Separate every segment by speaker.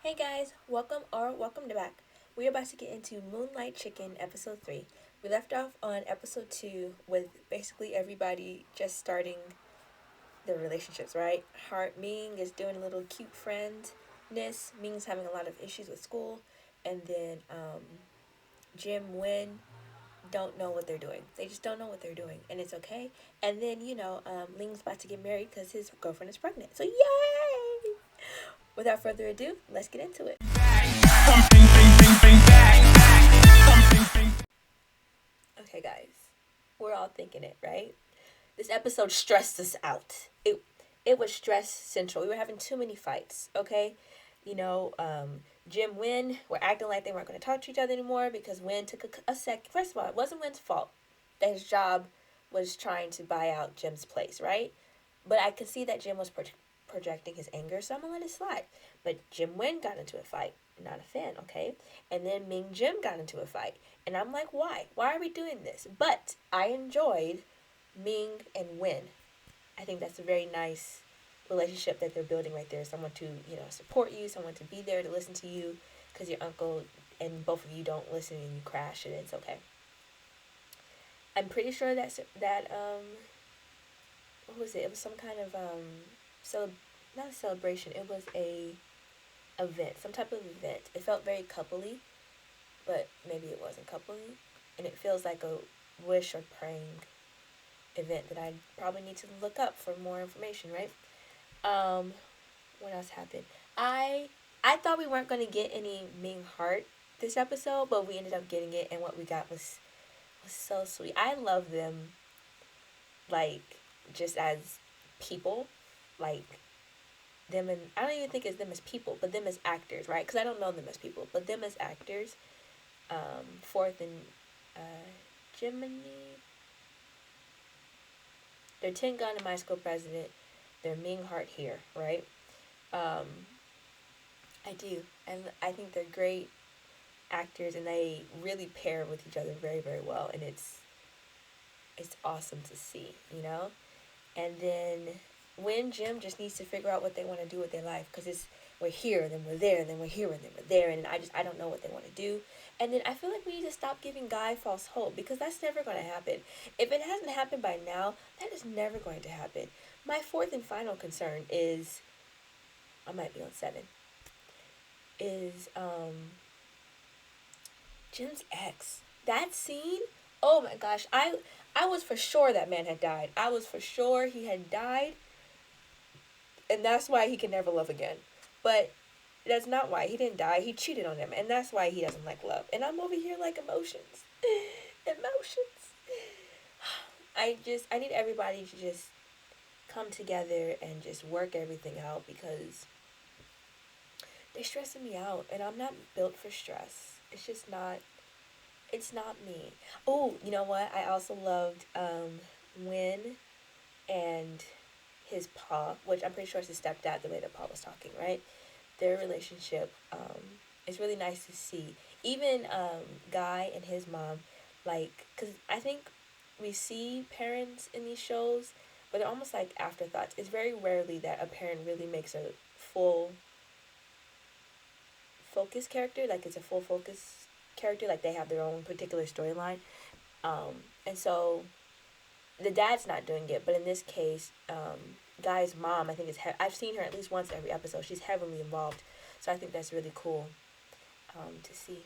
Speaker 1: Hey guys, welcome back. We're about to get into Moonlight Chicken episode 3. We left off on episode 2 with basically everybody just starting their relationships, right? Heart Ming is doing a little cute friendness. Ming's having a lot of issues with school, and then JimWen don't know what they're doing. They just don't know what they're doing, and it's okay. And then Ling's about to get married because his girlfriend is pregnant. So yay! Without further ado, let's get into it. Okay, guys, we're all thinking it, right? This episode stressed us out. It was stress central. We were having too many fights. Okay, you know, JimWen were acting like they weren't going to talk to each other anymore because Wen took a sec. First of all, it wasn't Wen's fault that his job was trying to buy out Jim's place, right? But I could see that Jim was projecting his anger, so I'm gonna let it slide. But JimWen got into a fight. Not a fan, okay? And then Ming Jim got into a fight. And I'm like, why? Why are we doing this? But I enjoyed Ming and Wen. I think that's a very nice relationship that they're building right there. Someone to, support you, someone to be there to listen to you because your uncle and both of you don't listen and you crash and it's okay. I'm pretty sure what was it? It was some kind of not a celebration. It was a event, some type of event. It felt very coupley, but maybe it wasn't coupley, and it feels like a wish or praying event that I probably need to look up for more information. Right? What else happened? I thought we weren't going to get any Ming Heart this episode, but we ended up getting it, and what we got was so sweet. I love them, like, just as people, like them, and I don't even think it's them as people, but them as actors, right? Because I don't know them as people, but them as actors. Fourth and Jiminy. They're Tin Gun and My School President. They're Ming Heart here, right? I do, and I think they're great actors, and they really pair with each other very, very well, and it's awesome to see, And then when Jim just needs to figure out what they want to do with their life, because it's we're here, then we're there, then we're here, and then we're there, and I don't know what they want to do. And then I feel like we need to stop giving Guy false hope, because that's never going to happen. If it hasn't happened by now, that is never going to happen. My fourth and final concern is, I might be on 7, is Jim's ex. That scene, oh my gosh, I was for sure that man had died. I was for sure he had died, and that's why he can never love again. But that's not why. He didn't die. He cheated on them, and that's why he doesn't like love. And I'm over here like emotions. Emotions. I need everybody to just come together and just work everything out, because they're stressing me out, and I'm not built for stress. It's not me. Oh, you know what? I also loved Win and his pa, which I'm pretty sure is his stepdad, the way that Pa was talking, right? Their relationship is really nice to see. Even Guy and his mom, like, because I think we see parents in these shows, but they're almost like afterthoughts. It's very rarely that a parent really makes a full focus character, like it's a full focus character, like they have their own particular storyline. And so the dad's not doing it, but in this case, Guy's mom, I think I've seen her at least once every episode. She's heavily involved, so I think that's really cool to see.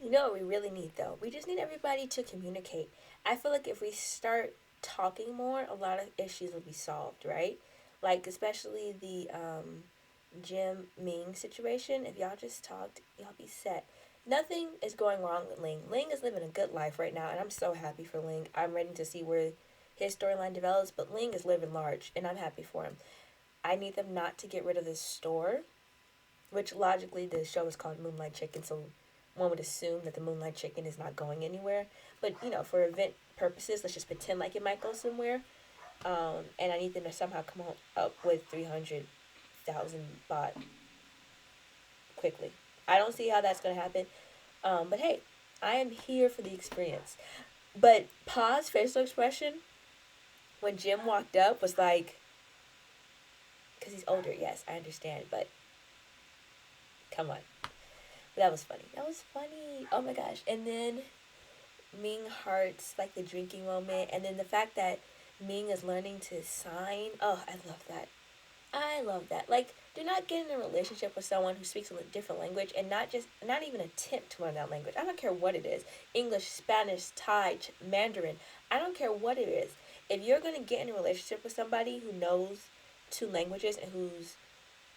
Speaker 1: You know what we really need, though? We just need everybody to communicate. I feel like if we start talking more, a lot of issues will be solved, right? Like, especially the Jim Ming situation. If y'all just talked, y'all be set. Nothing is going wrong with Ling. Ling is living a good life right now, and I'm so happy for Ling. I'm ready to see where his storyline develops, but Ling is living large, and I'm happy for him. I need them not to get rid of this store, which logically the show is called Moonlight Chicken, so one would assume that the Moonlight Chicken is not going anywhere. But, for event purposes, let's just pretend like it might go somewhere. And I need them to somehow come up with 300,000 baht quickly. I don't see how that's going to happen. But hey, I am here for the experience. But Pa's facial expression when Jim walked up was like, because he's older. Yes, I understand, but come on. But that was funny. That was funny. Oh my gosh. And then Ming hearts like the drinking moment, and then the fact that Ming is learning to sign. Oh, I love that. I love that. Like, do not get in a relationship with someone who speaks a different language and not even attempt to learn that language. I don't care what it is. English, Spanish, Thai, Mandarin. I don't care what it is. If you're going to get in a relationship with somebody who knows two languages and who's,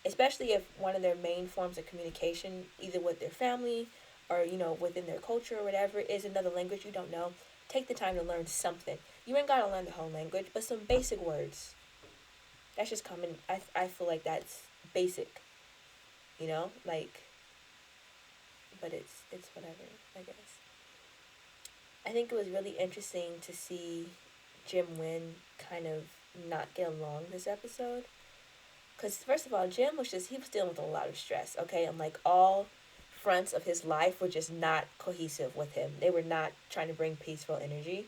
Speaker 1: especially if one of their main forms of communication, either with their family or, within their culture or whatever, is another language you don't know, take the time to learn something. You ain't got to learn the whole language, but some basic words. That's just common. I feel like that's basic, like, but it's whatever, I guess. I think it was really interesting to see JimWen kind of not get along this episode. Because, first of all, Jim he was dealing with a lot of stress, okay? And, like, all fronts of his life were just not cohesive with him. They were not trying to bring peaceful energy.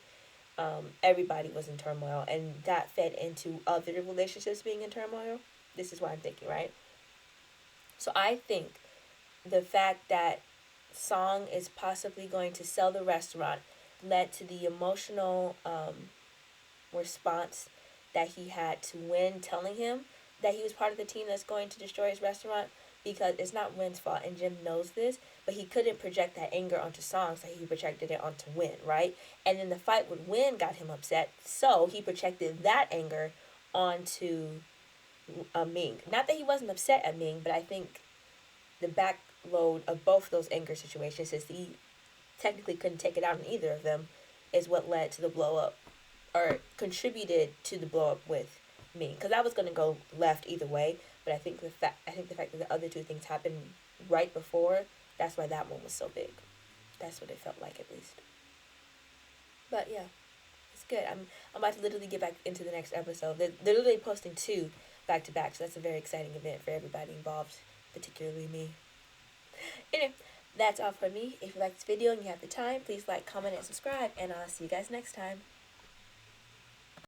Speaker 1: Everybody was in turmoil, and that fed into other relationships being in turmoil. This is what I'm thinking, right? So I think the fact that Song is possibly going to sell the restaurant led to the emotional response that he had to Wen telling him that he was part of the team that's going to destroy his restaurant, because it's not Wen's fault, and Jim knows this, but he couldn't project that anger onto Song, so he projected it onto Wen, right? And then the fight with Wen got him upset, so he projected that anger onto Ming. Not that he wasn't upset at Ming, but I think the backload of both those anger situations, since he technically couldn't take it out on either of them, is what led to the blow up, or contributed to the blow up with Ming. Because I was going to go left either way, but I think the fact that the other two things happened right before, that's why that one was so big. That's what it felt like, at least. But yeah, it's good. I'm about to literally get back into the next episode. They're literally posting 2 back to back, so that's a very exciting event for everybody involved, particularly me. Anyway, that's all for me. If you like this video and you have the time, please like, comment, and subscribe, and I'll see you guys next time.